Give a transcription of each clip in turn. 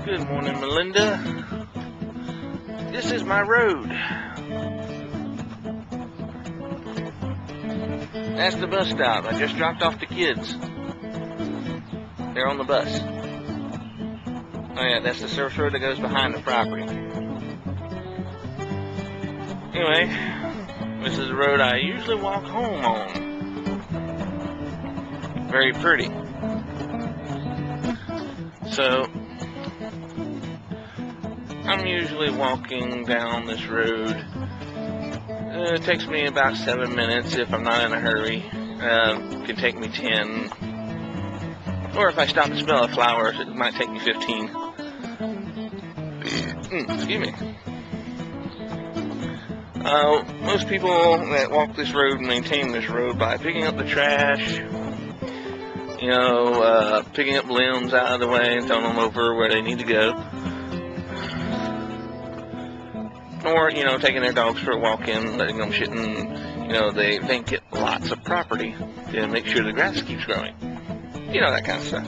Good morning, Melinda. This is my road. That's the bus stop. I just dropped off the kids. They're on the bus. Oh yeah, that's the surface road that goes behind the property. Anyway, this is the road I usually walk home on. Very pretty. So, I'm usually walking down this road. It takes me about 7 minutes if I'm not in a hurry. It can take me 10. Or if I stop to smell the flowers, it might take me 15. Excuse me. Most people that walk this road maintain this road by picking up the trash, picking up limbs out of the way and throwing them over where they need to go. Or, taking their dogs for a walk in, letting them shit in, they get lots of property to make sure the grass keeps growing. That kind of stuff.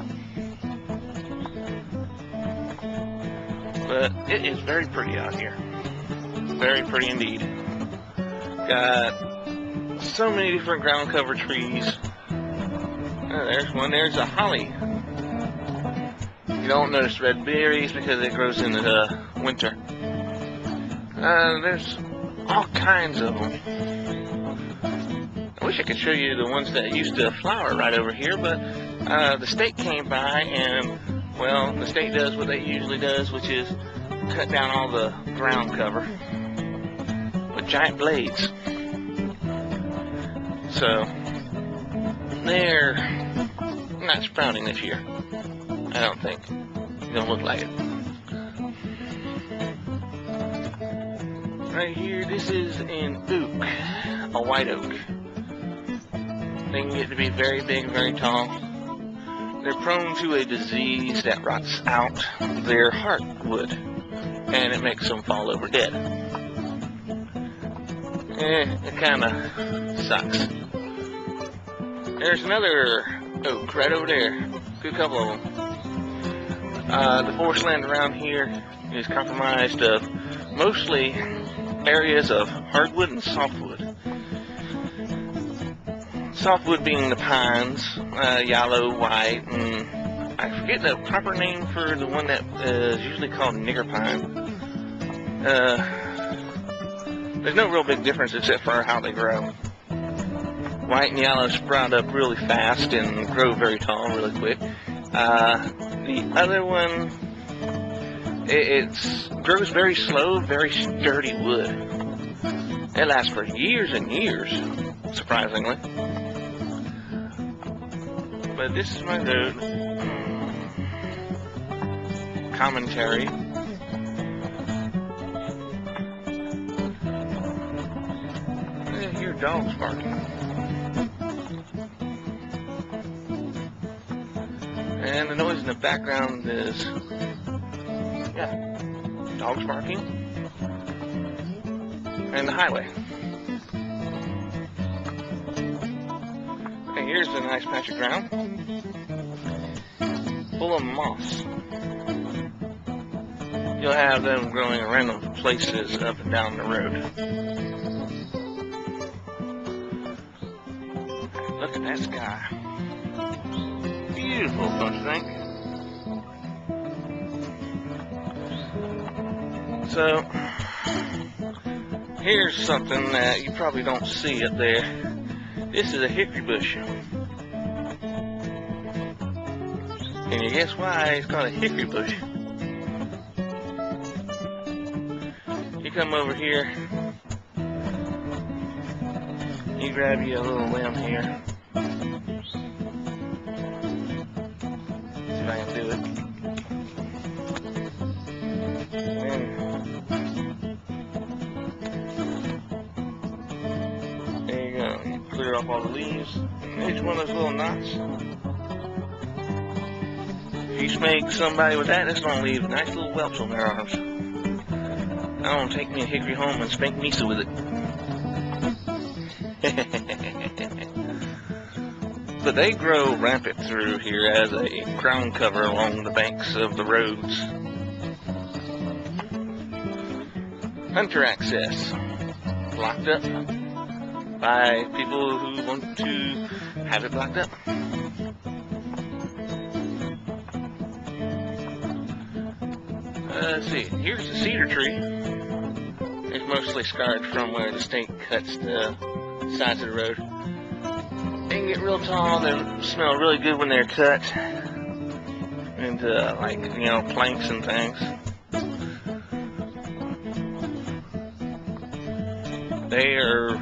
But it is very pretty out here. Very pretty indeed. Got so many different ground cover trees. There's one. There's a holly. You don't notice red berries because it grows in the winter. There's all kinds of them. I wish I could show you the ones that used to flower right over here, but the state came by and, well, the state does what they usually does, which is cut down all the ground cover with giant blades. So, they're not sprouting this year. I don't think. It don't look like it. Right here, this is an oak, a white oak. They can get to be very big, very tall. They're prone to a disease that rots out their heartwood, and it makes them fall over dead. It kind of sucks. There's another oak right over there. Good couple of them. The forest land around here is comprised of mostly areas of hardwood and softwood. Softwood being the pines, yellow, white, and I forget the proper name for the one that is usually called nigger pine. There's no real big difference except for how they grow. White and yellow sprout up really fast and grow very tall really quick. The other one, it grows very slow, very sturdy wood. It lasts for years and years, surprisingly. But this is my road. Commentary. I hear dogs barking. And the noise in the background is, dogs barking. And the highway. And here's a nice patch of ground full of moss. You'll have them growing in random places up and down the road. Look at that sky. Beautiful, don't you think? So, here's something that you probably don't see up there. This is a hickory bush. Can you guess why it's called a hickory bush? You come over here, you grab you a little limb here. See if I can do it. There you go. You clear off all the leaves. Each one of those little knots. If you spank somebody with that, it's going to leave nice little whelps on their arms. I want to take me a hickory home and spank Misa with it. But they grow rampant through here as a ground cover along the banks of the roads. hunter access, blocked up by people who want to have it blocked up. Let's see, here's the cedar tree. It's mostly scarred from where the snake cuts the sides of the road. They can get real tall, they smell really good when they're cut into, like, you know, planks and things. They are,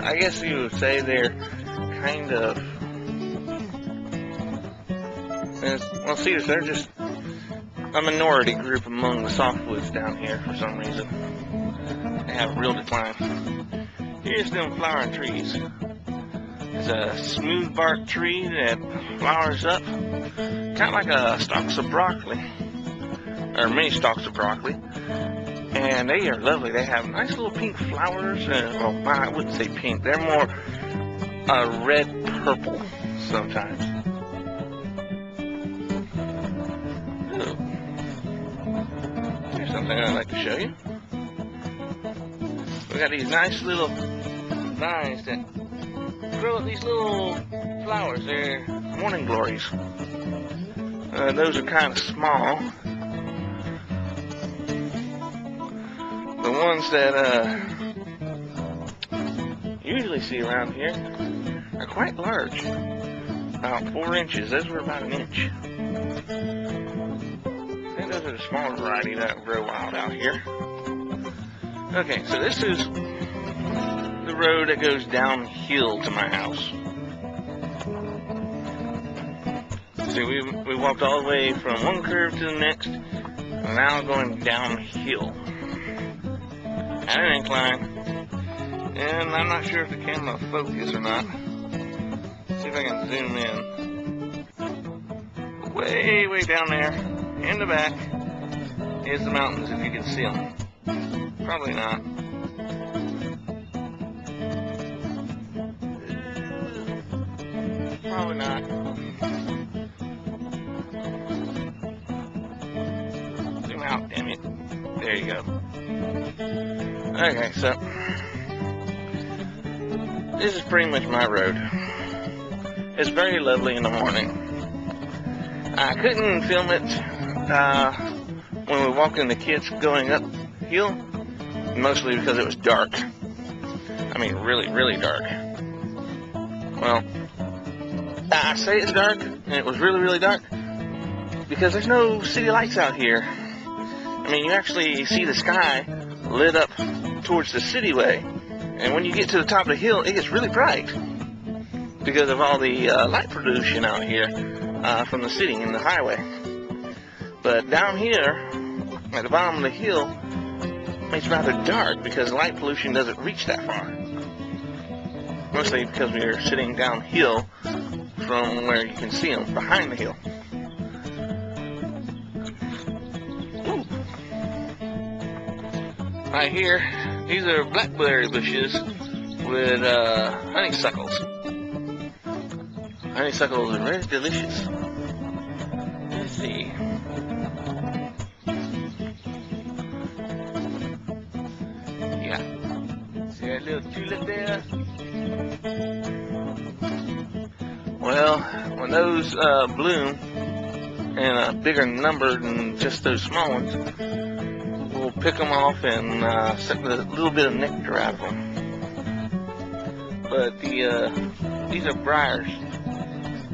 I guess you would say they're kind of, well, cedars, they're just a minority group among the softwoods down here for some reason. They have real decline. Here's them flowering trees. It's a smooth bark tree that flowers up, kind of like a stalks of broccoli, or many stalks of broccoli. And they are lovely. They have nice little pink flowers. Well, I wouldn't say pink. They're more red-purple sometimes. Ooh. Here's something I'd like to show you. We got these nice little vines that grow up these little flowers. They're morning glories. Those are kind of small. The ones that usually see around here are quite large, about 4 inches. Those were about 1 inch. I think those are the smaller variety that grow wild out here. Okay, so this is the road that goes downhill to my house. See, we walked all the way from one curve to the next, and now going downhill. At an incline, and I'm not sure if the camera will focus or not. Let's see if I can zoom in. Way down there, in the back, is the mountains, if you can see them. Probably not. Probably not. Zoom out, damn it. There you go. Okay, so this is pretty much my road. It's very lovely in the morning. I couldn't film it when we were walking the kids going uphill, mostly because it was dark. I mean, really dark. Well, I say it's dark, and it was really dark, because there's no city lights out here. I mean, you actually see the sky lit up towards the city way, and when you get to the top of the hill, it gets really bright because of all the light pollution out here from the city and the highway. But down here at the bottom of the hill, it's rather dark because light pollution doesn't reach that far, mostly because we are sitting downhill from where you can see them behind the hill. Right here, these are blackberry bushes with honeysuckles. Honeysuckles are very delicious. Let's see. Yeah. See that little tulip there? Well, when those bloom in a bigger number than just those small ones, we'll pick them off and suck a little bit of nectar out of them. But these are briars.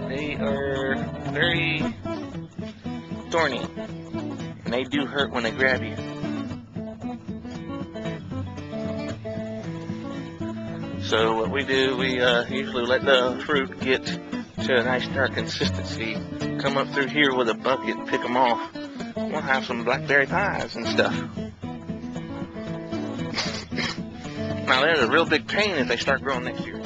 They are very thorny, and they do hurt when they grab you. So what we do, we usually let the fruit get to a nice dark consistency, come up through here with a bucket, pick them off. We'll have some blackberry pies and stuff. Now, there's a real big pain if they start growing next year.